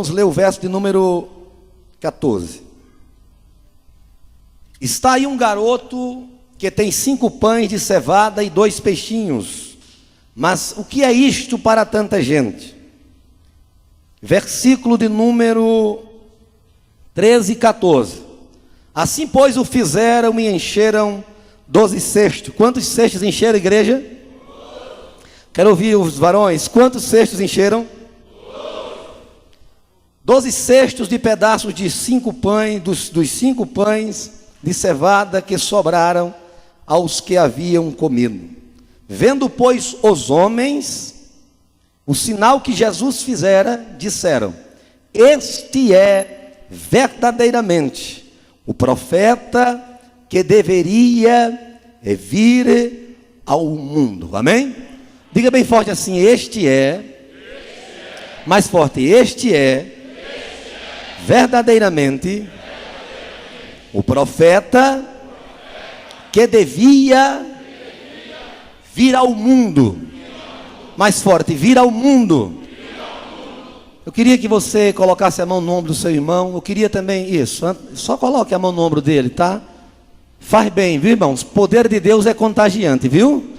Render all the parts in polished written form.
Vamos ler o verso de número 14. Está aí um garoto que tem 5 pães de cevada e 2 peixinhos. Mas o que é isto para tanta gente? Versículo de número 13 e 14. Assim, pois, o fizeram e encheram 12 cestos. Quantos cestos encheram, igreja? Quero ouvir os varões. Quantos cestos encheram? 12 cestos de pedaços de 5 pães, dos 5 pães de cevada que sobraram aos que haviam comido. Vendo, pois, os homens o sinal que Jesus fizera, disseram: este é verdadeiramente o profeta que deveria vir ao mundo. Amém? Diga bem forte assim: este é. Mais forte: este é verdadeiramente o profeta que devia vir ao mundo. Mais forte: vir ao mundo. Eu queria que você colocasse a mão no ombro do seu irmão. Eu queria também isso. Só coloque a mão no ombro dele, tá? Faz bem, viu, irmãos? O poder de Deus é contagiante, viu?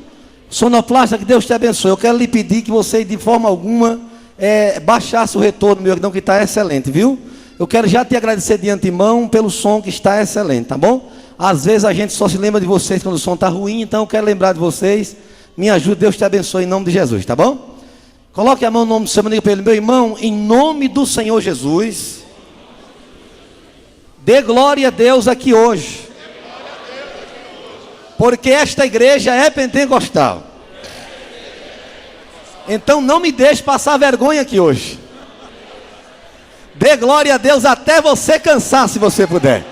Sonoplasta, que Deus te abençoe. Eu quero lhe pedir que você, de forma alguma, baixasse o retorno meu, não, que está excelente, viu? Eu quero já te agradecer de antemão pelo som que está excelente, tá bom? Às vezes a gente só se lembra de vocês quando o som está ruim, então eu quero lembrar de vocês. Me ajude, Deus te abençoe em nome de Jesus, tá bom? Coloque a mão no nome do Senhor, diga para ele: meu irmão, em nome do Senhor Jesus, dê glória a Deus aqui hoje, porque esta igreja é pentecostal. Então não me deixe passar vergonha aqui hoje. Dê glória a Deus até você cansar, se você puder.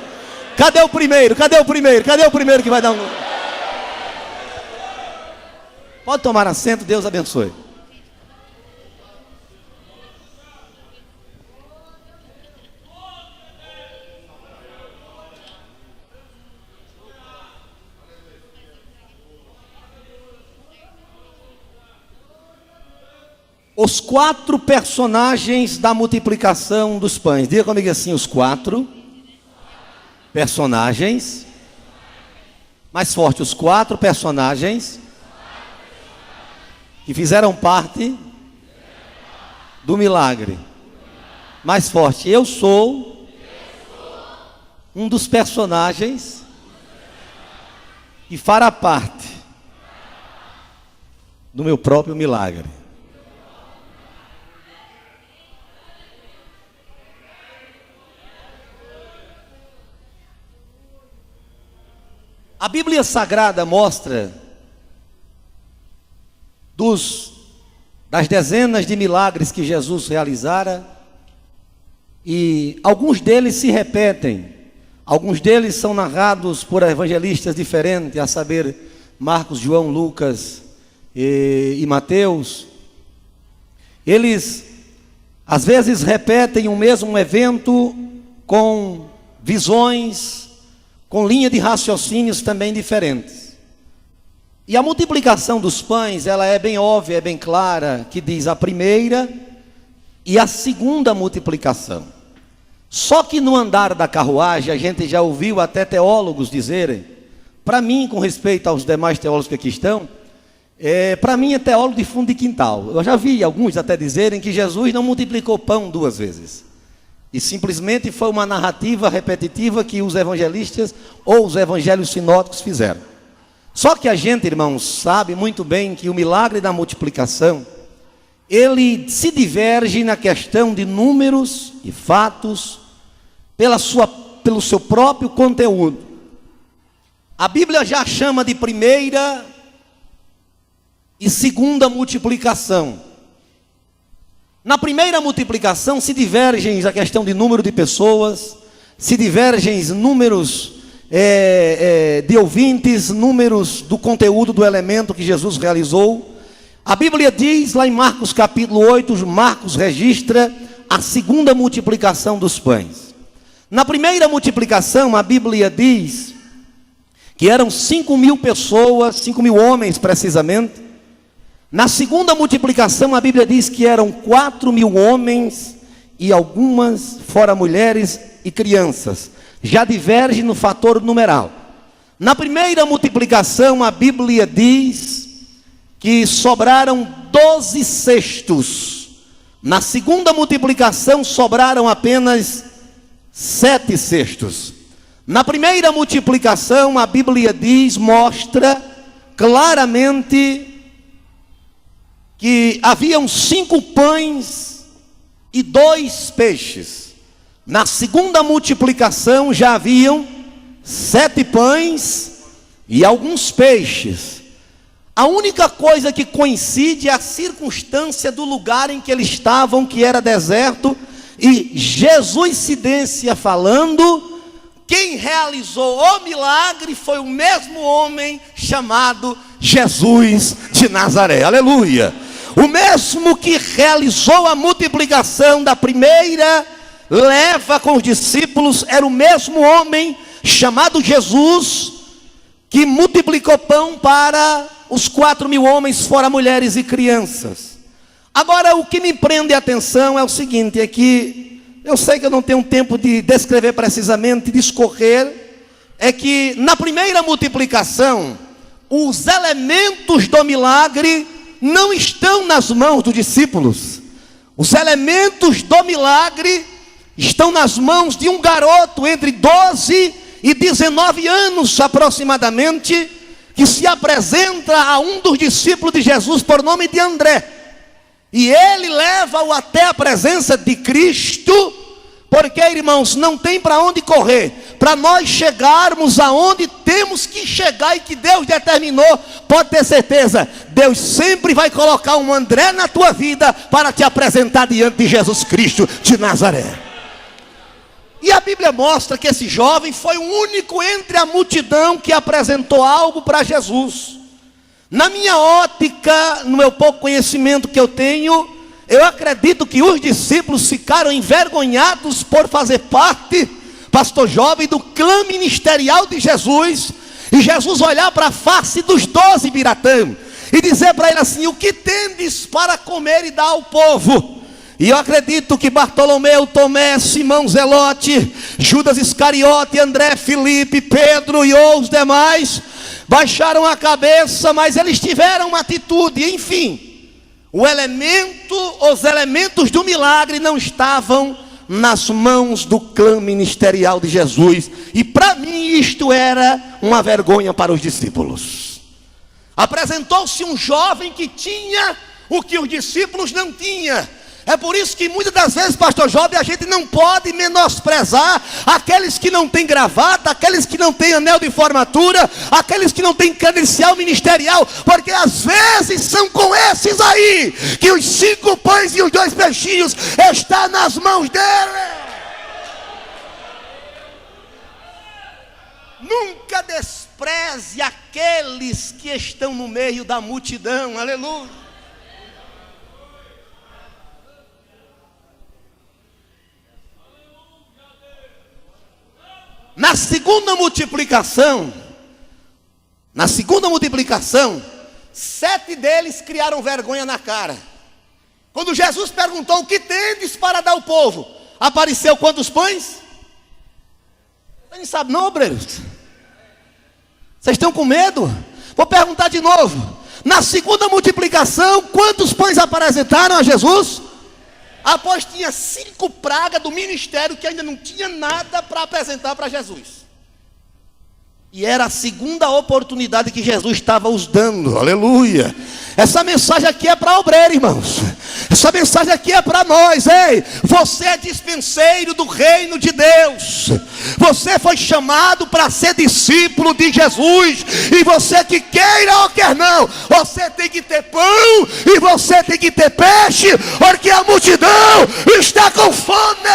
Cadê o primeiro? Cadê o primeiro? Cadê o primeiro que vai dar um... Pode tomar assento, Deus abençoe. Os 4 personagens da multiplicação dos pães. Diga comigo assim: os 4 personagens. Mais forte: os 4 personagens que fizeram parte do milagre. Mais forte: eu sou um dos personagens que fará parte do meu próprio milagre. A Bíblia Sagrada mostra das dezenas de milagres que Jesus realizara, e alguns deles se repetem, alguns deles são narrados por evangelistas diferentes, a saber, Marcos, João, Lucas e Mateus. Eles às vezes repetem o mesmo evento com visões, com linha de raciocínios também diferentes. E a multiplicação dos pães, ela é bem óbvia, é bem clara, que diz a primeira e a segunda multiplicação. Só que no andar da carruagem, a gente já ouviu até teólogos dizerem, para mim, com respeito aos demais teólogos que aqui estão, para mim é teólogo de fundo de quintal. Eu já vi alguns até dizerem que Jesus não multiplicou pão 2 vezes. E simplesmente foi uma narrativa repetitiva que os evangelistas ou os evangelhos sinóticos fizeram. Só que a gente, irmãos, sabe muito bem que o milagre da multiplicação, ele se diverge na questão de números e fatos, pelo seu próprio conteúdo. A Bíblia já chama de primeira e segunda multiplicação. Na primeira multiplicação se divergem a questão de número de pessoas, se divergem números de ouvintes, números do conteúdo do elemento que Jesus realizou. A Bíblia diz lá em Marcos capítulo 8, Marcos registra a segunda multiplicação dos pães. Na primeira multiplicação, a Bíblia diz que eram 5.000 pessoas, 5.000 homens precisamente. Na segunda multiplicação, a Bíblia diz que eram 4.000 homens e algumas fora mulheres e crianças. Já diverge no fator numeral. Na primeira multiplicação, a Bíblia diz que sobraram 12 cestos. Na segunda multiplicação, sobraram apenas 7 cestos. Na primeira multiplicação, a Bíblia diz, mostra claramente que haviam 5 pães e 2 peixes. Na segunda multiplicação já haviam 7 pães e alguns peixes. A única coisa que coincide é a circunstância do lugar em que eles estavam, que era deserto, e Jesus cidencia falando, quem realizou o milagre foi o mesmo homem chamado Jesus de Nazaré. Aleluia! O mesmo que realizou a multiplicação da primeira leva com os discípulos era o mesmo homem chamado Jesus que multiplicou pão para os 4.000 homens, fora mulheres e crianças. Agora, o que me prende a atenção é o seguinte, é que eu sei que eu não tenho tempo de descrever precisamente, discorrer, é que na primeira multiplicação, os elementos do milagre não estão nas mãos dos discípulos. Os elementos do milagre estão nas mãos de um garoto entre 12 e 19 anos aproximadamente, que se apresenta a um dos discípulos de Jesus por nome de André. E ele leva-o até a presença de Cristo, porque, irmãos, não tem para onde correr. Para nós chegarmos aonde temos que chegar e que Deus determinou, pode ter certeza, Deus sempre vai colocar um André na tua vida para te apresentar diante de Jesus Cristo de Nazaré. E a Bíblia mostra que esse jovem foi o único entre a multidão que apresentou algo para Jesus. Na minha ótica, no meu pouco conhecimento que eu tenho, eu acredito que os discípulos ficaram envergonhados por fazer parte, pastor jovem, do clã ministerial de Jesus, e Jesus olhar para a face dos 12 biratã e dizer para ele assim: o que tendes para comer e dar ao povo? E eu acredito que Bartolomeu, Tomé, Simão Zelote, Judas Iscariote, André, Filipe, Pedro e os demais baixaram a cabeça, mas eles tiveram uma atitude, enfim. Os elementos do milagre não estavam nas mãos do clã ministerial de Jesus. E para mim isto era uma vergonha para os discípulos. Apresentou-se um jovem que tinha o que os discípulos não tinham. É por isso que muitas das vezes, pastor jovem, a gente não pode menosprezar aqueles que não têm gravata, aqueles que não têm anel de formatura, aqueles que não têm credencial ministerial, porque às vezes são com esses aí que os 5 pães e os 2 peixinhos estão nas mãos dele. Nunca despreze aqueles que estão no meio da multidão, aleluia. Na segunda multiplicação, 7 deles criaram vergonha na cara. Quando Jesus perguntou: o que tendes para dar ao povo? Apareceu quantos pães? Vocês não sabem não, obreiros? Vocês estão com medo? Vou perguntar de novo. Na segunda multiplicação, quantos pães apresentaram a Jesus? Após tinha 5 pragas do ministério que ainda não tinha nada para apresentar para Jesus. E era a segunda oportunidade que Jesus estava os dando, aleluia. Essa mensagem aqui é para obreiro, irmãos. Essa mensagem aqui é para nós, ei. Você é dispenseiro do reino de Deus. Você foi chamado para ser discípulo de Jesus. E você que queira ou quer não, você tem que ter pão e você tem que ter peixe, porque a multidão está com fome.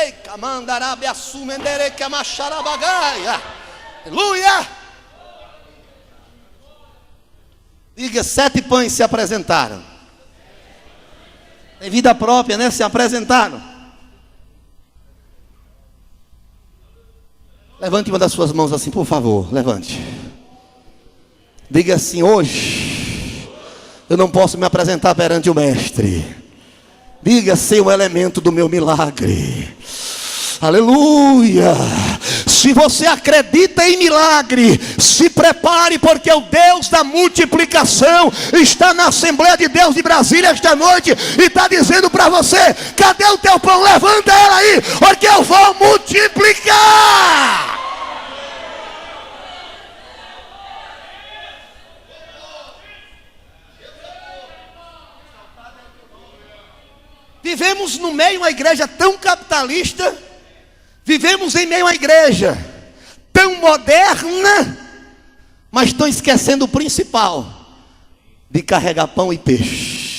Ei, camandarabe assumendere que amacharabagaia. Aleluia. Diga, 7 pães se apresentaram. Tem vida própria, né? Se apresentaram. Levante uma das suas mãos assim, por favor. Levante. Diga assim: hoje eu não posso me apresentar perante o mestre. Diga, ser um elemento do meu milagre. Aleluia. Se você acredita em milagre, se prepare, porque o Deus da multiplicação está na Assembleia de Deus de Brasília esta noite e está dizendo para você: cadê o teu pão? Levanta ela aí, porque eu vou multiplicar. Vivemos no meio de uma igreja tão capitalista, vivemos em meio a uma igreja tão moderna, mas estão esquecendo o principal, de carregar pão e peixe.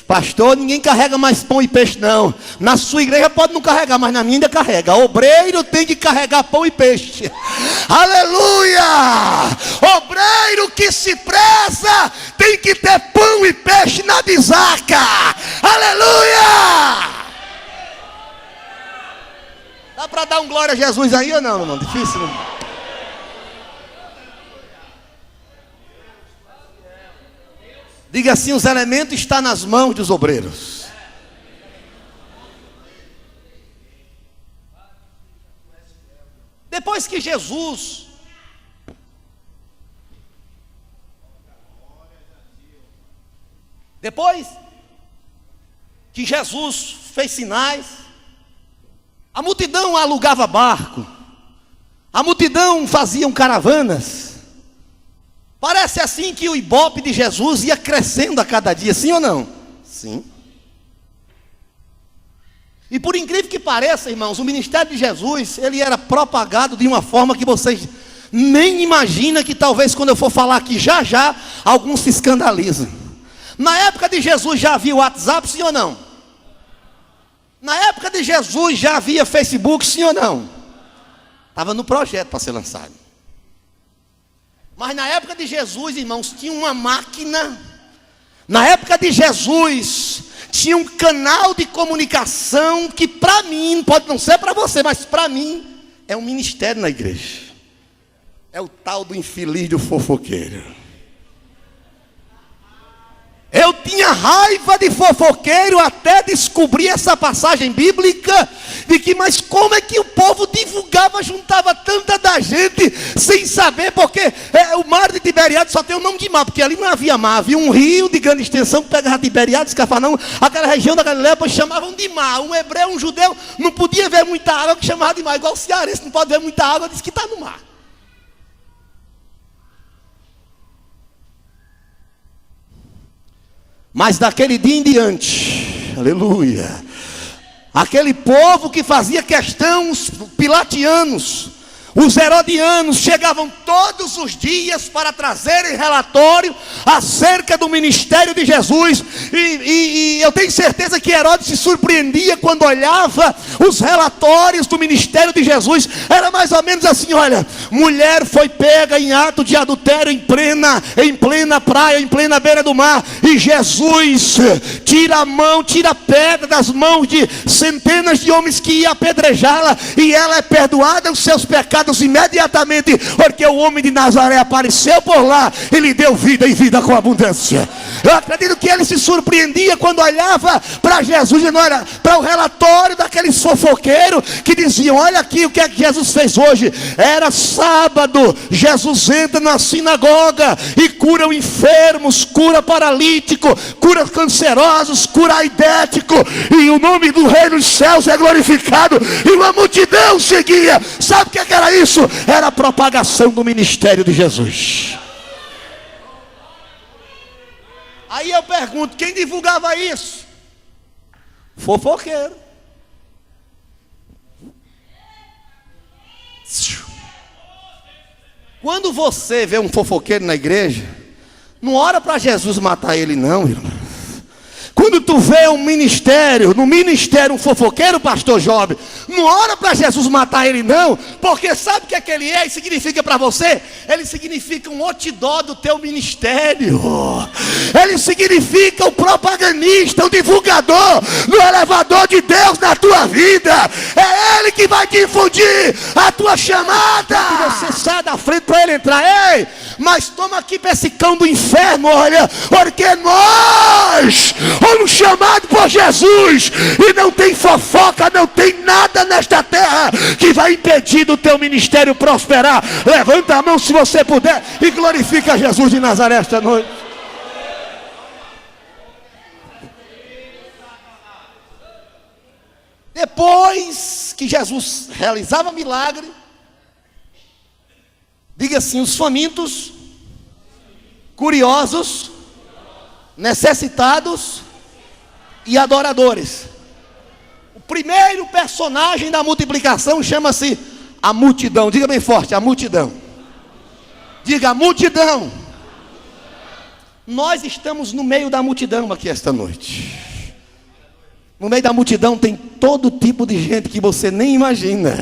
Pastor, ninguém carrega mais pão e peixe não. Na sua igreja pode não carregar, mas na minha ainda carrega. Obreiro tem que carregar pão e peixe. Aleluia! Obreiro que se preza tem que ter pão e peixe na bisaca. Aleluia! Dá para dar um glória a Jesus aí ou não, irmão? Difícil, não? Diga assim: os elementos estão nas mãos dos obreiros. Depois que Jesus fez sinais, a multidão alugava barco, a multidão fazia caravanas. Parece assim que o ibope de Jesus ia crescendo a cada dia, sim ou não? Sim. E por incrível que pareça, irmãos, o ministério de Jesus, ele era propagado de uma forma que vocês nem imaginam, que talvez quando eu for falar aqui já, alguns se escandalizam. Na época de Jesus já havia WhatsApp, sim ou não? Na época de Jesus já havia Facebook, sim ou não? Estava no projeto para ser lançado. Mas na época de Jesus, irmãos, tinha uma máquina. Na época de Jesus tinha um canal de comunicação que para mim, pode não ser para você, mas para mim é um ministério na igreja. É o tal do infeliz do fofoqueiro. Eu tinha raiva de fofoqueiro até descobrir essa passagem bíblica de que, mas como é que o povo divulgava, juntava tanta da gente sem saber, porque o mar de Tiberiades só tem o nome de mar, porque ali não havia mar, havia um rio de grande extensão que pegava Tiberiades, Cafarnaum, aquela região da Galileia, pois chamavam de mar. Um hebreu, um judeu, não podia ver muita água, que chamava de mar, igual o cearense, não pode ver muita água, diz que está no mar. Mas daquele dia em diante, aleluia, aquele povo que fazia questão, os pilatianos, os herodianos, chegavam todos os dias para trazerem relatório acerca do ministério de Jesus. E eu tenho certeza que Herodes se surpreendia quando olhava os relatórios do ministério de Jesus. Era mais ou menos assim: olha, mulher foi pega em ato de adultério em plena praia, em plena beira do mar, e Jesus tira a pedra das mãos de centenas de homens que iam apedrejá-la, e ela é perdoada os seus pecados imediatamente, porque o homem de Nazaré apareceu por lá e lhe deu vida e vida com abundância. Eu acredito que ele se surpreendia quando olhava para Jesus, e não era para o relatório daqueles fofoqueiros que diziam: olha aqui o que é que Jesus fez hoje. Era sábado, Jesus entra na sinagoga e cura enfermos, cura paralítico, cura cancerosos, cura aidético, e o nome do Rei dos Céus é glorificado, e uma multidão seguia. Sabe o que era isso? Era a propagação do ministério de Jesus. Aí eu pergunto: quem divulgava isso? Fofoqueiro. Quando você vê um fofoqueiro na igreja, não ora para Jesus matar ele não, irmão. Quando tu vê no ministério um fofoqueiro, pastor Job, não ora para Jesus matar ele não, porque sabe o que é que ele é e significa para você? Ele significa um outdoor do teu ministério. Ele significa o propagandista, o divulgador do elevador de Deus na tua vida. É ele que vai te infundir a tua chamada. E você sai da frente para ele entrar. Ei, Mas toma aqui para esse cão do inferno, olha, porque nós fomos chamados por Jesus, e não tem fofoca, não tem nada nesta terra que vai impedir do teu ministério prosperar. Levanta a mão se você puder e glorifica Jesus de Nazaré esta noite. Depois que Jesus realizava milagre, diga assim: os famintos, curiosos, necessitados e adoradores. O primeiro personagem da multiplicação chama-se a multidão. Diga bem forte: a multidão. Diga: a multidão. Nós estamos no meio da multidão aqui esta noite. No meio da multidão tem todo tipo de gente que você nem imagina.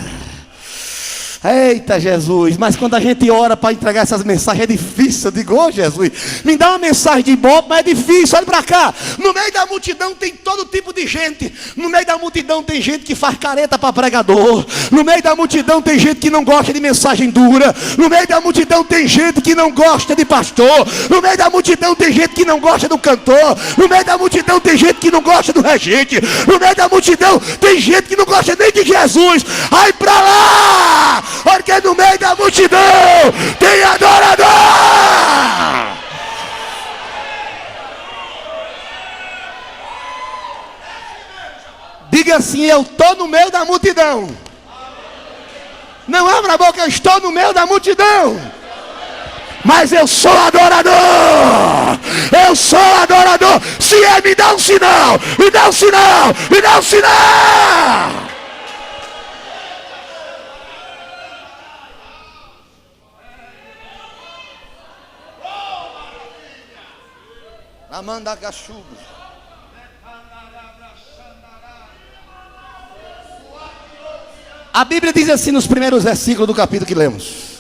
Eita Jesus, mas quando a gente ora para entregar essas mensagens é difícil. Eu digo: ô Jesus, me dá uma mensagem de ibope, mas é difícil, olha para cá. No meio da multidão tem todo tipo de gente. No meio da multidão tem gente que faz careta para pregador. No meio da multidão tem gente que não gosta de mensagem dura. No meio da multidão tem gente que não gosta de pastor. No meio da multidão tem gente que não gosta do cantor. No meio da multidão tem gente que não gosta do regente. No meio da multidão tem gente que não gosta nem de Jesus. Ai para lá! Porque no meio da multidão tem adorador. Diga assim: eu estou no meio da multidão. Não abra a boca: eu estou no meio da multidão. Mas eu sou adorador. Eu sou adorador. Se é, me dá um sinal. Me dá um sinal. Me dá um sinal. Amanda Cachuba. A Bíblia diz assim nos primeiros versículos do capítulo que lemos: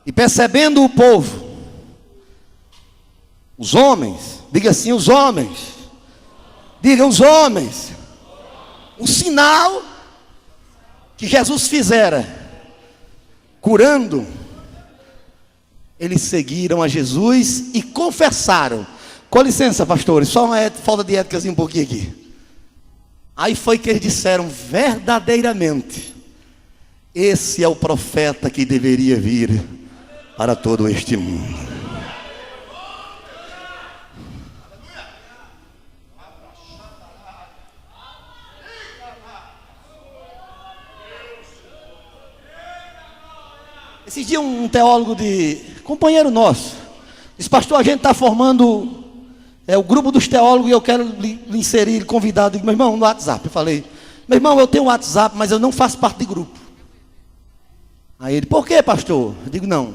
e percebendo o povo, os homens, diga assim: os homens, diga os homens, o sinal que Jesus fizera, curando, eles seguiram a Jesus e confessaram. Com licença, pastores, só uma falta de ética um pouquinho aqui. Aí foi que eles disseram: verdadeiramente, esse é o profeta que deveria vir para todo este mundo. Esses dias um teólogo companheiro nosso disse: pastor, a gente está formando o grupo dos teólogos e eu quero lhe inserir, convidado. Eu digo: meu irmão, no WhatsApp. Eu falei: meu irmão, eu tenho WhatsApp, mas eu não faço parte de grupo. Aí ele: por quê, pastor? Eu digo: não,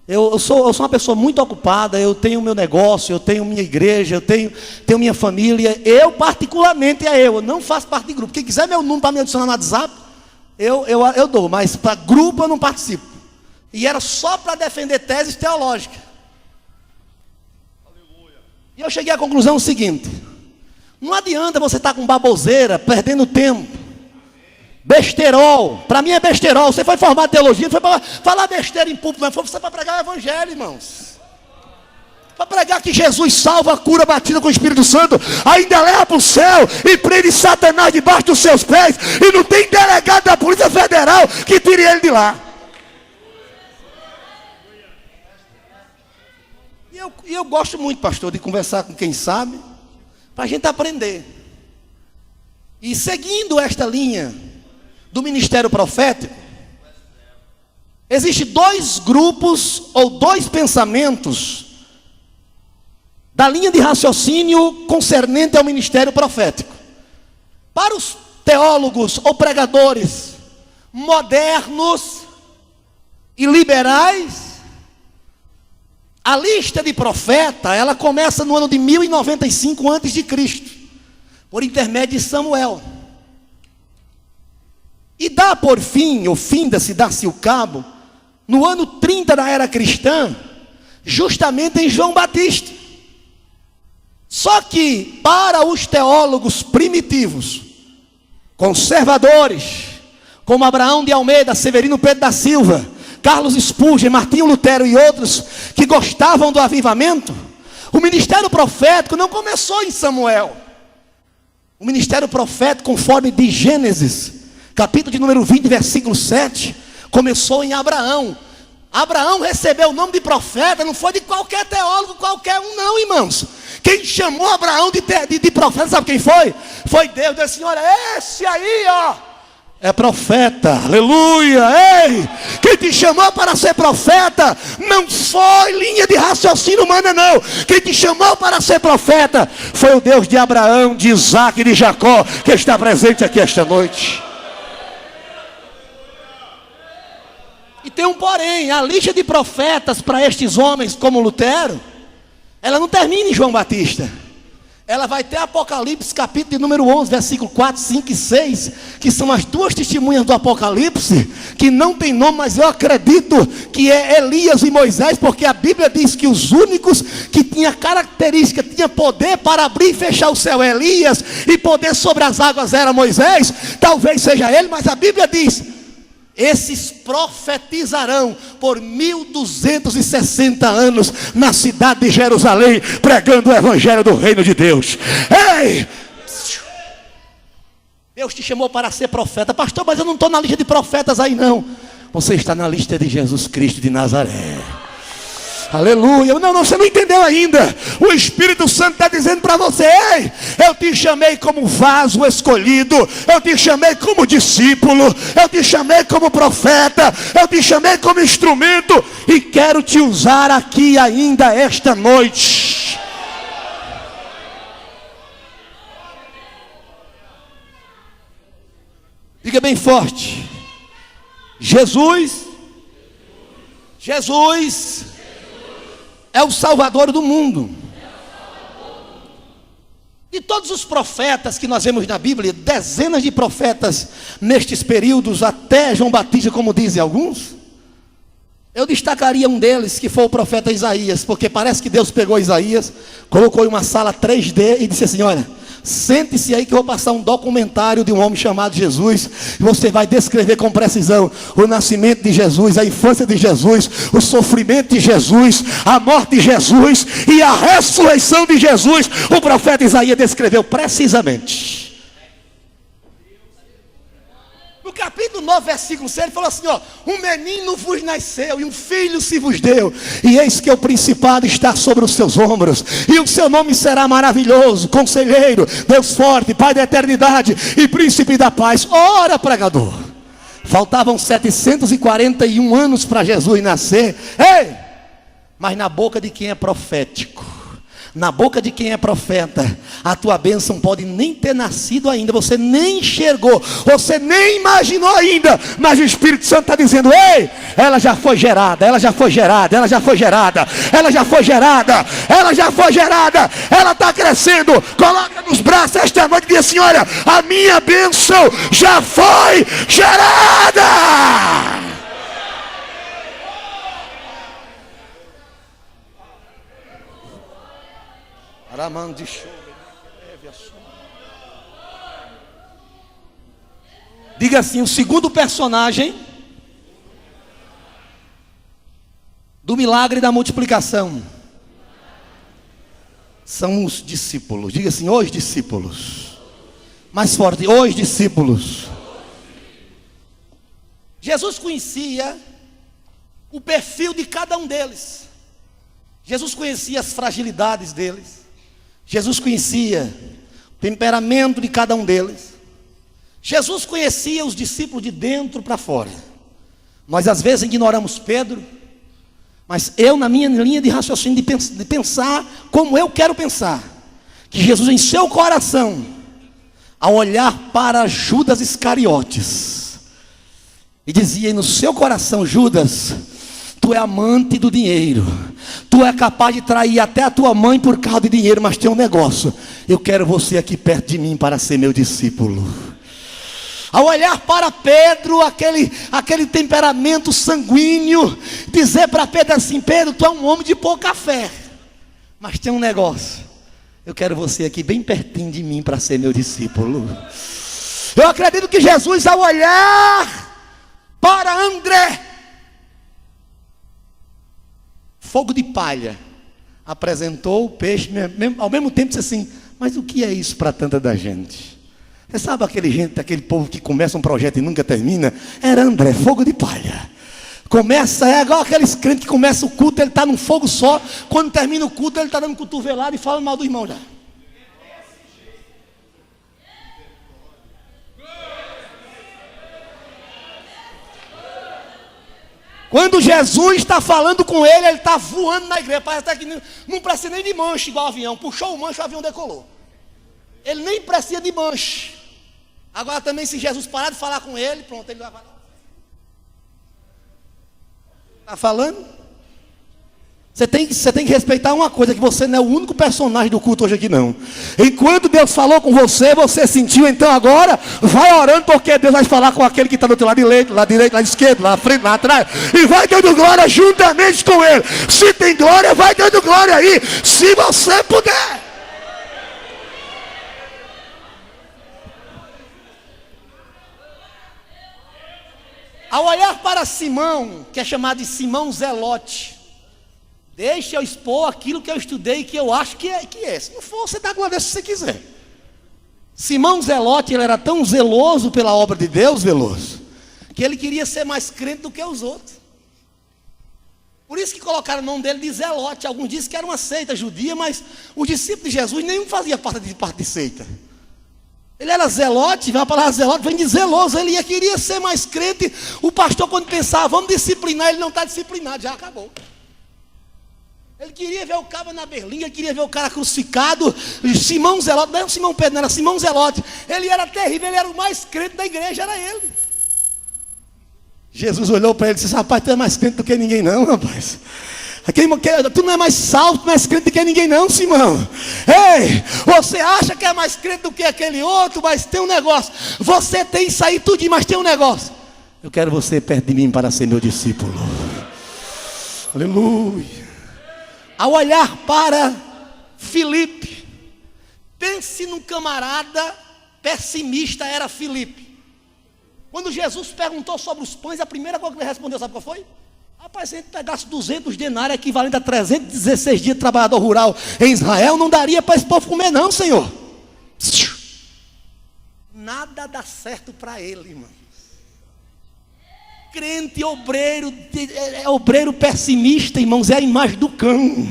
eu sou uma pessoa muito ocupada, eu tenho meu negócio, eu tenho minha igreja, eu tenho minha família. Eu particularmente eu não faço parte de grupo. Quem quiser meu número para me adicionar no WhatsApp, eu dou, mas para grupo eu não participo. E era só para defender teses teológicas. E eu cheguei à conclusão seguinte: não adianta você estar com baboseira, perdendo tempo. Besterol, para mim é besterol. Você foi formar teologia, foi para falar besteira em público, mas foi para pregar o evangelho, irmãos. Para pregar que Jesus salva, cura, batida com o Espírito Santo, ainda leva para o céu e prende Satanás debaixo dos seus pés, e não tem delegado da Polícia Federal que tire ele de lá. E eu gosto muito, pastor, de conversar com quem sabe, para a gente aprender. E seguindo esta linha do ministério profético, existem dois grupos ou dois pensamentos da linha de raciocínio concernente ao ministério profético. Para os teólogos ou pregadores modernos e liberais, a lista de profeta, ela começa no ano de 1095 a.C., por intermédio de Samuel. E dá por fim, ou finda-se, dá-se o cabo, no ano 30 da era cristã, justamente em João Batista. Só que, para os teólogos primitivos, conservadores, como Abraão de Almeida, Severino Pedro da Silva, Carlos Spurgeon, Martinho Lutero e outros que gostavam do avivamento, o ministério profético não começou em Samuel. O ministério profético, conforme de Gênesis, capítulo de número 20, versículo 7, começou em Abraão. Abraão recebeu o nome de profeta, não foi de qualquer teólogo, qualquer um não, irmãos. Quem chamou Abraão de profeta, sabe quem foi? Foi Deus. Deus disse: olha, esse aí, ó, é profeta, aleluia. Ei, quem te chamou para ser profeta não foi linha de raciocínio humana, não. Quem te chamou para ser profeta foi o Deus de Abraão, de Isaac e de Jacó, que está presente aqui esta noite. E tem um porém: a lista de profetas para estes homens como Lutero, ela não termina em João Batista. Ela vai ter Apocalipse, capítulo de número 11, versículo 4, 5 e 6, que são as duas testemunhas do Apocalipse, que não tem nome, mas eu acredito que é Elias e Moisés, porque a Bíblia diz que os únicos que tinham característica, tinha poder para abrir e fechar o céu, Elias, e poder sobre as águas era Moisés. Talvez seja ele, mas a Bíblia diz: esses profetizarão por 1260 anos na cidade de Jerusalém, pregando o evangelho do reino de Deus. Ei! Deus te chamou para ser profeta. Pastor, mas eu não estou na lista de profetas aí não. Você está na lista de Jesus Cristo de Nazaré. Aleluia. Não, você não entendeu ainda. O Espírito Santo está dizendo para você: ei, eu te chamei como vaso escolhido, eu te chamei como discípulo, eu te chamei como profeta, eu te chamei como instrumento, e quero te usar aqui ainda esta noite. Diga bem forte: Jesus é o Salvador do mundo. E todos os profetas que nós vemos na Bíblia, dezenas de profetas nestes períodos, até João Batista, como dizem alguns, eu destacaria um deles, que foi o profeta Isaías, porque parece que Deus pegou Isaías, colocou em uma sala 3D e disse assim: olha, sente-se aí que eu vou passar um documentário de um homem chamado Jesus, e você vai descrever com precisão o nascimento de Jesus, a infância de Jesus, o sofrimento de Jesus, a morte de Jesus e a ressurreição de Jesus. O profeta Isaías descreveu precisamente. No capítulo 9, versículo 6, ele falou assim: ó, um menino vos nasceu e um filho se vos deu, e eis que o principado está sobre os seus ombros, e o seu nome será maravilhoso, conselheiro, Deus forte, Pai da eternidade e príncipe da paz. Ora, pregador, faltavam 741 anos para Jesus nascer. Ei, mas na boca de quem é profético, na boca de quem é profeta, a tua bênção pode nem ter nascido ainda, você nem enxergou, você nem imaginou ainda, mas o Espírito Santo está dizendo: ei, ela já foi gerada, ela já foi gerada, ela já foi gerada, ela já foi gerada, ela já foi gerada, ela está crescendo. Coloca nos braços esta noite e diz assim: olha, a minha bênção já foi gerada. Diga assim: o segundo personagem do milagre da multiplicação são os discípulos. Diga assim: os discípulos. Mais forte: os discípulos. Jesus conhecia o perfil de cada um deles. Jesus conhecia as fragilidades deles. Jesus conhecia o temperamento de cada um deles. Jesus conhecia os discípulos de dentro para fora. Nós às vezes ignoramos Pedro, mas eu, na minha linha de raciocínio de pensar como eu quero pensar, que Jesus em seu coração, ao olhar para Judas Iscariotes, e dizia no seu coração: Judas, tu é amante do dinheiro, tu é capaz de trair até a tua mãe por causa de dinheiro, mas tem um negócio: eu quero você aqui perto de mim para ser meu discípulo. Ao olhar para Pedro, aquele temperamento sanguíneo, dizer para Pedro assim: Pedro, tu é um homem de pouca fé, mas tem um negócio: eu quero você aqui bem pertinho de mim para ser meu discípulo. Eu acredito que Jesus, ao olhar para André, fogo de palha. Apresentou o peixe, ao mesmo tempo disse assim: mas o que é isso para tanta da gente? Você sabe aquele povo que começa um projeto e nunca termina? Era André, fogo de palha. Começa, é igual aqueles crentes que começa o culto, ele está num fogo só. Quando termina o culto, ele está dando cotovelado e falando mal do irmão já. Quando Jesus está falando com ele, ele está voando na igreja. Parece até que não precisa nem de manche igual o avião. Puxou o manche, o avião decolou. Ele nem precisa de manche. Agora também, se Jesus parar de falar com ele, pronto, ele vai falar. Está falando? Você tem que respeitar uma coisa, que você não é o único personagem do culto hoje aqui não. Enquanto Deus falou com você, você sentiu, então agora vai orando, porque Deus vai falar com aquele que está do teu lado direito, lá esquerdo, lá frente, lá atrás, e vai dando glória juntamente com ele. Se tem glória, vai dando glória aí, se você puder. Ao olhar para Simão, que é chamado de Simão Zelote, deixa eu expor aquilo que eu estudei, que eu acho que é. Se não for, você dá glória se você quiser. Simão Zelote, ele era tão zeloso pela obra de Deus, que ele queria ser mais crente do que os outros. Por isso que colocaram o nome dele de Zelote. Alguns dizem que era uma seita judia, mas os discípulos de Jesus nenhum fazia parte de seita. Ele era zelote, a palavra zelote vem de zeloso. Ele queria ser mais crente. O pastor, quando pensava, vamos disciplinar, ele não está disciplinado, já acabou. Ele queria ver o cara na berlinda, ele queria ver o cara crucificado. Simão Zelote, não era Simão Pedro, não era Simão Zelote. Ele era terrível, ele era o mais crente da igreja, era ele. Jesus olhou para ele e disse: rapaz, tu é mais crente do que ninguém não, rapaz. Tu não é mais salvo, mais crente do que ninguém não, Simão. Ei, você acha que é mais crente do que aquele outro, mas tem um negócio. Você tem isso aí tudo, mas tem um negócio. Eu quero você perto de mim para ser meu discípulo. Aleluia. Ao olhar para Filipe, pense num camarada pessimista, era Filipe. Quando Jesus perguntou sobre os pães, a primeira coisa que ele respondeu, sabe qual foi? Rapaz, se a gente pegasse 200 denários, equivalente a 316 dias de trabalhador rural em Israel, não daria para esse povo comer não, Senhor. Nada dá certo para ele, irmão. Crente, obreiro pessimista, irmãos, é a imagem do cão.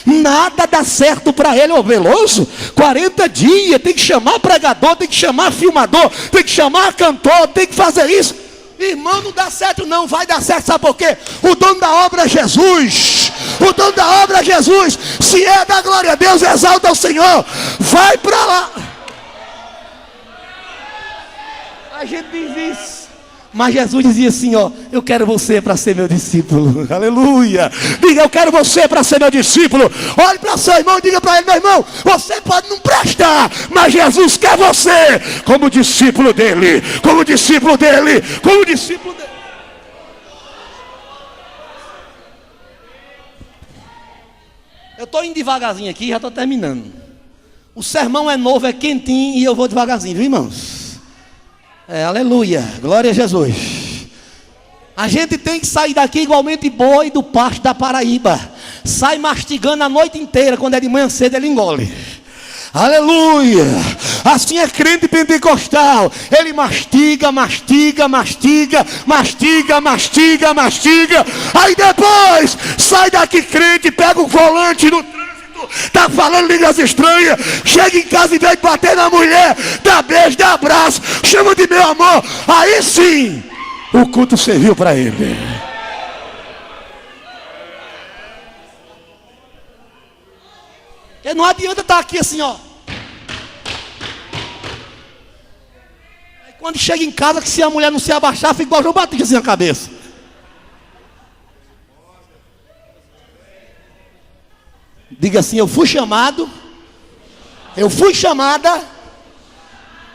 Nada dá certo para ele, ô Veloso. 40 dias, tem que chamar pregador, tem que chamar filmador, tem que chamar cantor, tem que fazer isso. Irmão, não dá certo não, vai dar certo, sabe por quê? O dono da obra é Jesus. O dono da obra é Jesus. Se é da glória a Deus, exalta o Senhor. Vai para lá. A gente diz isso. Mas Jesus dizia assim, ó: eu quero você para ser meu discípulo. Aleluia. Diga: eu quero você para ser meu discípulo. Olhe para seu irmão e diga para ele: meu irmão, você pode não prestar, mas Jesus quer você como discípulo dele. Como discípulo dele. Como discípulo dele. Eu estou indo devagarzinho aqui, já estou terminando. O sermão é novo, é quentinho, e eu vou devagarzinho, viu, irmãos? Aleluia, glória a Jesus. A gente tem que sair daqui igualmente boi do pasto da Paraíba. Sai mastigando a noite inteira, quando é de manhã cedo ele engole. Aleluia. Assim é crente pentecostal. Ele mastiga, mastiga, mastiga, mastiga, mastiga, mastiga. Aí depois sai daqui crente, pega o volante no está falando línguas estranhas, chega em casa e vem bater na mulher, dá beijo, dá abraço, chama de meu amor. Aí sim o culto serviu para ele. E não adianta estar aqui assim, ó. Aí quando chega em casa, que se a mulher não se abaixar, fica igual o João Batista assim na cabeça. Diga assim: eu fui chamado, eu fui chamada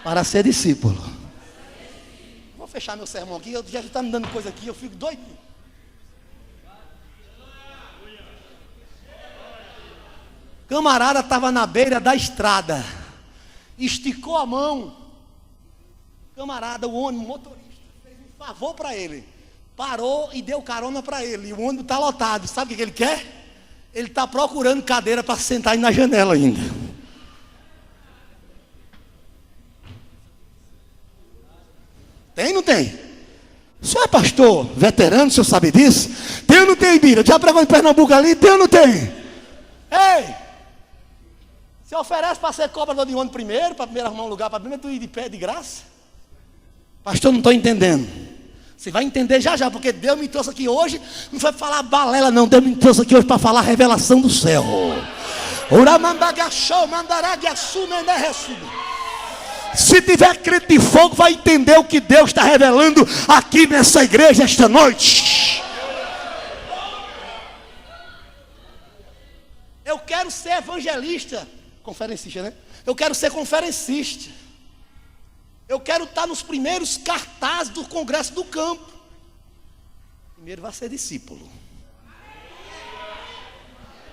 para ser discípulo. Vou fechar meu sermão aqui, eu já está me dando coisa aqui, eu fico doido. Camarada estava na beira da estrada, esticou a mão. Camarada, o ônibus, motorista, fez um favor para ele. parou e deu carona para ele. E o ônibus está lotado. Sabe o que ele quer? Ele está procurando cadeira para sentar aí na janela ainda. Tem ou não tem? O senhor é pastor veterano, o senhor sabe disso? Tem ou não tem, Bíblia? Já pregou em Pernambuco ali? Tem ou não tem? Ei! Você oferece para ser cobrador de ônibus primeiro, para primeiro arrumar um lugar, para primeiro tu ir de pé de graça? Pastor, não estou entendendo. Você vai entender já já, porque Deus me trouxe aqui hoje, não foi para falar balela não, Deus me trouxe aqui hoje para falar a revelação do céu. Se tiver crente de fogo, vai entender o que Deus está revelando aqui nessa igreja esta noite. Eu quero ser evangelista, conferencista, né? Eu quero ser conferencista. Eu quero estar nos primeiros cartazes do Congresso do Campo. Primeiro vai ser discípulo.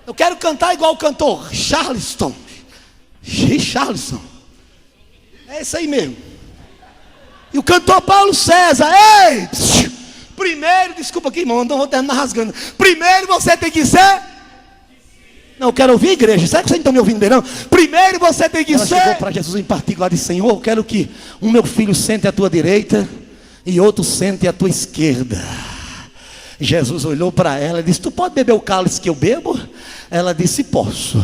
Eu quero cantar igual o cantor Charleston. Charleston. É isso aí mesmo. E o cantor Paulo César. Ei! Primeiro, desculpa aqui, irmão, não vou terminar rasgando. Primeiro você tem que ser. Não, eu quero ouvir a igreja. Será que vocês não estão me ouvindo bem, não? Primeiro você tem que ser. Ela chegou para Jesus em particular e disse: Senhor, eu quero que um meu filho sente à tua direita e outro sente à tua esquerda. Jesus olhou para ela e disse: tu pode beber o cálice que eu bebo? Ela disse: posso.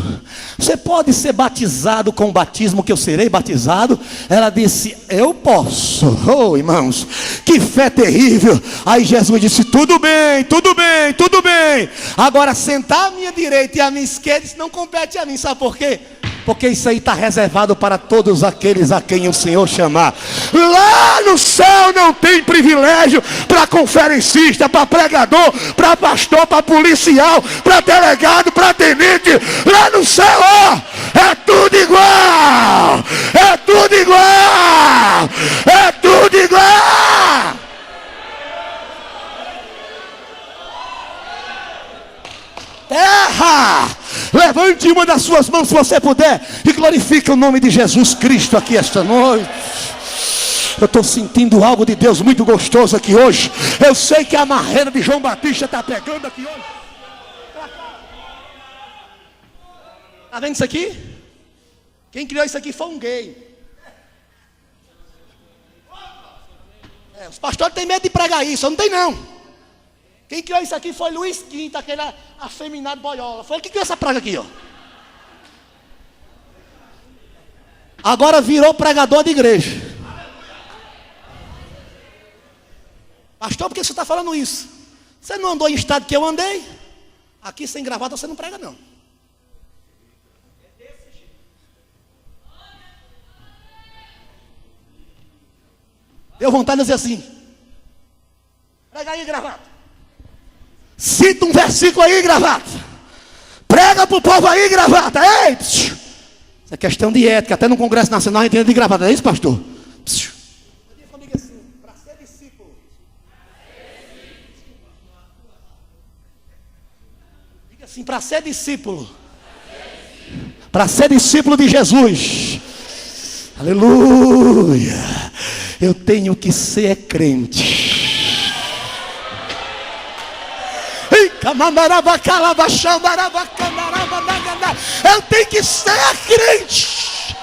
Você pode ser batizado com o batismo que eu serei batizado? Ela disse: eu posso. Oh, irmãos, que fé terrível. Aí Jesus disse: tudo bem, tudo bem, tudo bem. Agora sentar à minha direita e à minha esquerda, isso não compete a mim. Sabe por quê? Porque isso aí está reservado para todos aqueles a quem o Senhor chamar. Lá no céu não tem privilégio para conferencista, para pregador, para pastor, para policial, para delegado, para tenente. Lá no céu, ó, é tudo igual. É tudo igual. É tudo igual. Terra, levante uma das suas mãos se você puder e glorifique o nome de Jesus Cristo aqui esta noite. Eu estou sentindo algo de Deus muito gostoso aqui hoje. Eu sei que a marreira de João Batista está pegando aqui hoje. Está vendo isso aqui? Quem criou isso aqui foi um gay. Os pastores têm medo de pregar isso, eu não tenho não. Quem criou isso aqui foi Luiz Quinto, aquele afeminado boiola. Foi ele que criou essa praga aqui, ó. Agora virou pregador de igreja. Pastor, por que você está falando isso? Você não andou em estado que eu andei? Aqui sem gravata você não prega não. Deu vontade de dizer assim: prega aí, gravata. Cita um versículo aí, gravata. Prega para o povo aí, gravata. Ei! Isso é questão de ética. Até no Congresso Nacional a gente anda de gravata. É isso, pastor? Diga comigo assim: para ser discípulo. Diga assim: para ser discípulo. Para ser discípulo de Jesus. Aleluia. Eu tenho que ser crente. Eu tenho que ser crente.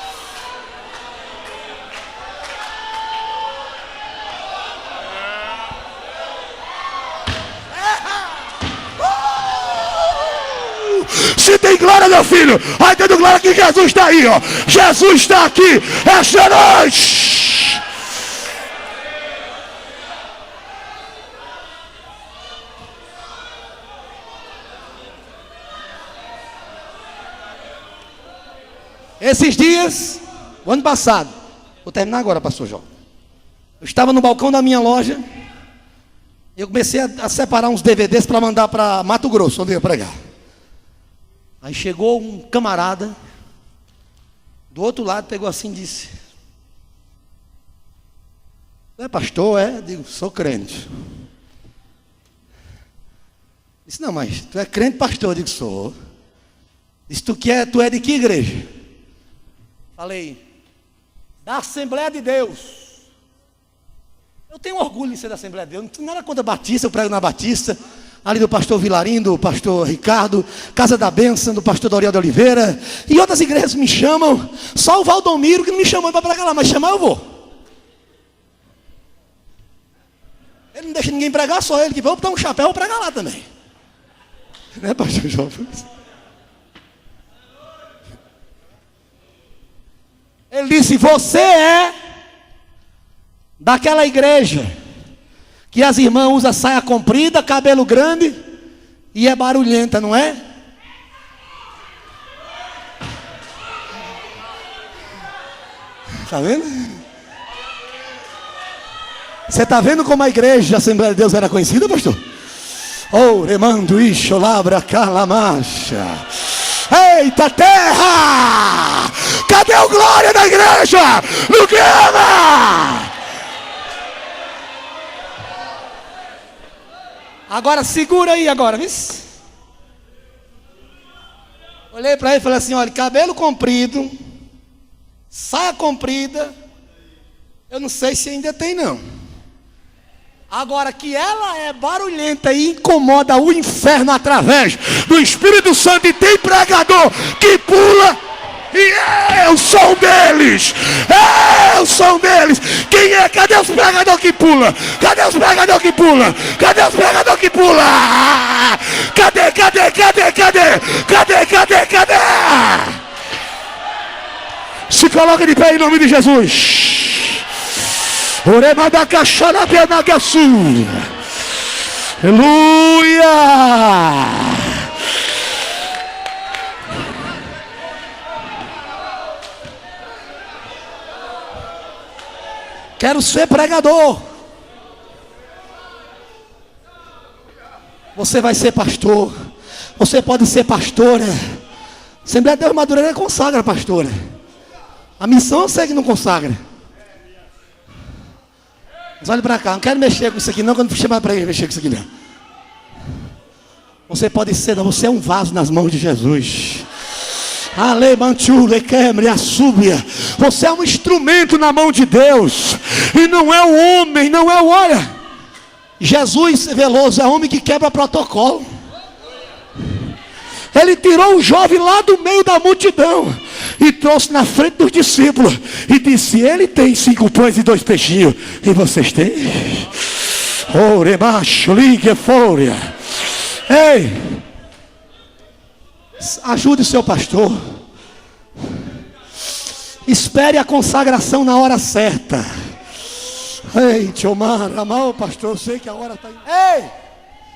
Se tem glória, meu filho, vai tendo glória que Jesus está aí, ó. Jesus está aqui esta noite. Esses dias, o ano passado, vou terminar agora, pastor João. Eu estava no balcão da minha loja, e eu comecei a separar uns DVDs para mandar para Mato Grosso, onde eu ia pregar. Aí chegou um camarada, do outro lado, pegou assim e disse: "Você é pastor, é?" Eu digo: "Sou crente." Disse: "Não, mas tu é crente, pastor?" Eu digo: "Sou." Disse: tu é de que igreja?" Falei: "Da Assembleia de Deus." Eu tenho orgulho de ser da Assembleia de Deus, não tenho nada contra Batista, eu prego na Batista, ali do pastor Vilarim, do pastor Ricardo, Casa da Bênção, do pastor Doriel de Oliveira, e outras igrejas me chamam, só o Valdomiro que não me chamou para pregar lá, mas chamar eu vou. Ele não deixa ninguém pregar, só ele que vai botar um chapéu e pregar lá também. Né, pastor João? Ele disse, você é daquela igreja que as irmãs usam saia comprida, cabelo grande e é barulhenta, não é? Está vendo? Você está vendo como a igreja da Assembleia de Deus era conhecida, pastor? Oh, remando isso, labra calamacha. Eita terra! Cadê o glória da igreja? No grama! Agora segura aí agora, viu? Olhei para ele e falei assim, olha, cabelo comprido, saia comprida, eu não sei se ainda tem não. Agora que ela é barulhenta e incomoda o inferno através do Espírito Santo e tem pregador que pula, e eu sou um deles, eu sou um deles. Quem é? Cadê os pregadores que pula? Cadê os pregadores que pula? Cadê os pregadores que pula? Cadê? Se coloca de pé em nome de Jesus. Aleluia! Quero ser pregador. Você vai ser pastor. Você pode ser pastora. Assembleia de Deus Madureira consagra pastora. A missão eu sei que não consagra. Mas olha para cá, não quero mexer com isso aqui não, quando chamar para ele mexer com isso aqui não. Você pode ser, não, você é um vaso nas mãos de Jesus. Você é um instrumento na mão de Deus. E não é o homem, não é o olha. Jesus Veloso é homem que quebra protocolo. Ele tirou um jovem lá do meio da multidão e trouxe na frente dos discípulos e disse, ele tem 5 pães e 2 peixinhos, e vocês têm? Ore macho, ligue fora. Ei, ajude o seu pastor. Espere a consagração na hora certa. Ei, Tiomar, amar, pastor, eu sei que a hora está... Ei,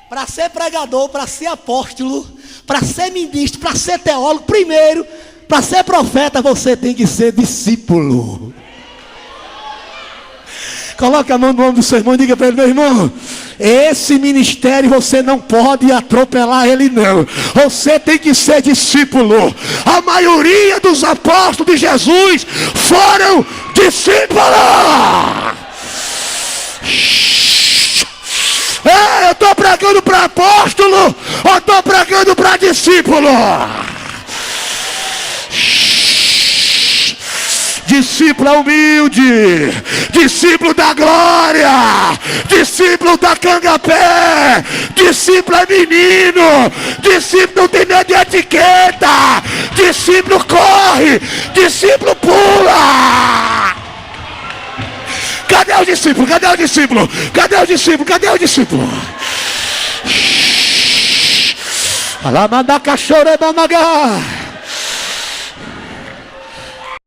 para ser pregador, para ser apóstolo, para ser ministro, para ser teólogo, primeiro, para ser profeta, você tem que ser discípulo. Coloca a mão no ombro do seu irmão e diga para ele, meu irmão, esse ministério você não pode atropelar ele não. Você tem que ser discípulo. A maioria dos apóstolos de Jesus foram discípulos. Eu estou pregando para apóstolo ou estou pregando para discípulo? Discípulo é humilde, discípulo da glória, discípulo da cangapé, discípulo é menino, discípulo não tem medo de etiqueta, discípulo corre, discípulo pula. Cadê o discípulo? Cadê o discípulo? Cadê o discípulo? Cadê o discípulo? Alamanda cachorro é mamaga.